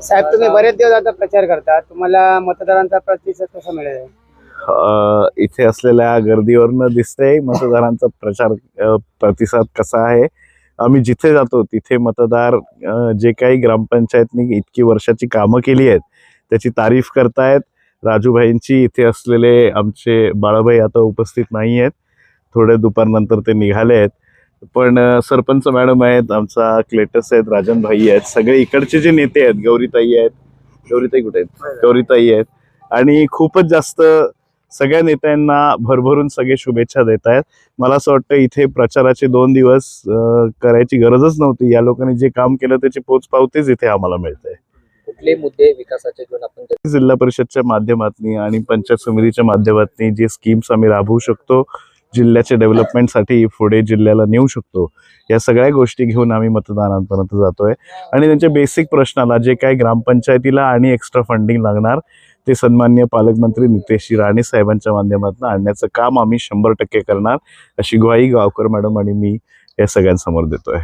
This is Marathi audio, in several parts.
साहेब, तुम्ही बरेच दिवस आता प्रचार करता, तुम्हाला मतदारांचा प्रतिसाद कसा मिळेल? इथे असलेल्या गर्दीवरनं दिसतंय मतदारांचा प्रतिसाद कसा आहे. आम्ही जिथे जातो तिथे मतदार जे काही ग्रामपंचायतनी इतकी वर्षाची कामं केली आहेत त्याची तारीफ करतायत. राजूभाईंची इथे असलेले आमचे बाळाभाई आता उपस्थित नाही आहेत, थोडे दुपारनंतर ते निघाले आहेत. पण सरपंच मॅडम आहेत, आमचा क्लेटस आहेत, राजन भाई आहेत, सगळे इकडचे जे नेते आहेत, गौरीताई आहेत, गौरीताई कुठे आहेत, गौरीताई आहेत, आणि खूपच जास्त सगळ्या नेत्यांना भरभरून सगळे शुभेच्छा देत आहेत. मला असं वाटतं इथे प्रचाराचे 2 दिवस करायची गरजच नव्हती. या लोकांनी जे काम केलं त्याची पोचपावतीच इथे आम्हाला मिळते. कुठले मुद्दे विकासाचे घेऊन आपण जिल्हा परिषदच्या माध्यमातून आणि पंचायत समितीच्या माध्यमातून जे स्कीम्स आम्ही राबवू शकतो, जिल्ह्याच्या डेव्हलपमेंटसाठी पुढे जिल्ह्याला नेऊ शकतो, या सगळ्या गोष्टी घेऊन आम्ही मतदारांपर्यंत जातोय. आणि त्यांच्या बेसिक प्रश्नाला जे काही ग्रामपंचायतीला आणि एक्स्ट्रा फंडिंग लागणार ते सन्माननीय पालकमंत्री नितेश राणे साहेबांच्या माध्यमातून आणण्याचं काम आम्ही 100% करणार, अशी ग्वाही गावकर मॅडम आणि मी या सगळ्यांसमोर देतोय.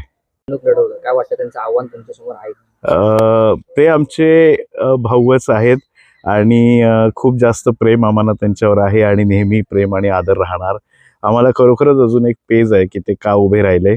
काय वाटतं, त्यांचं आव्हान तुमच्यासमोर आहे? ते आमचे भाऊच आहेत आणि खूप जास्त प्रेम आम्हाला त्यांच्यावर आहे आणि नेहमी प्रेम आणि आदर राहणार. आम्हाला खरोखरच अजून एक पेज आहे की ते का उभे राहिले,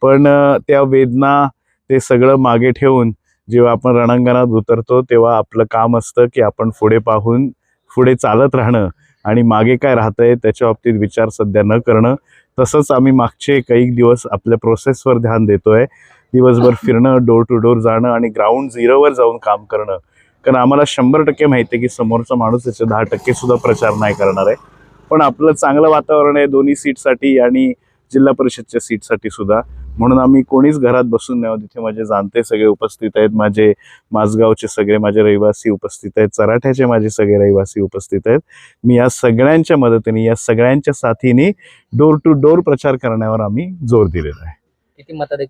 पण त्या वेदना ते सगळं मागे ठेवून जेव्हा आपण रणांगणात उतरतो तेव्हा आपलं काम असतं की आपण पुढे पाहून पुढे चालत राहणं आणि मागे काय राहतंय त्याच्या बाबतीत विचार सध्या न करणं. तसंच आम्ही मागचे काही दिवस आपल्या प्रोसेसवर ध्यान देतोय, दिवसभर फिरणं, डोर टू डोर जाणं आणि ग्राउंड झिरोवर जाऊन काम करणं. कारण आम्हाला 100% माहिती आहे की समोरचा माणूस त्याचे 10% सुद्धा प्रचार नाही करणार आहे. पण आपलं चांगलं वातावरण आहे दोन्ही सीटसाठी आणि जिल्हा परिषदच्या सीटसाठी सुद्धा, म्हणून आम्ही कोणीच घरात बसून नाही. तिथे माझे जाणते सगळे उपस्थित आहेत, माझे माझगावचे सगळे माझे रहिवासी उपस्थित आहेत, चराठ्याचे माझे सगळे रहिवासी उपस्थित आहेत. मी या सगळ्यांच्या मदतीने, या सगळ्यांच्या साथीने डोर टू डोर प्रचार करण्यावर आम्ही जोर दिलेला आहे. किती मताधिक्याने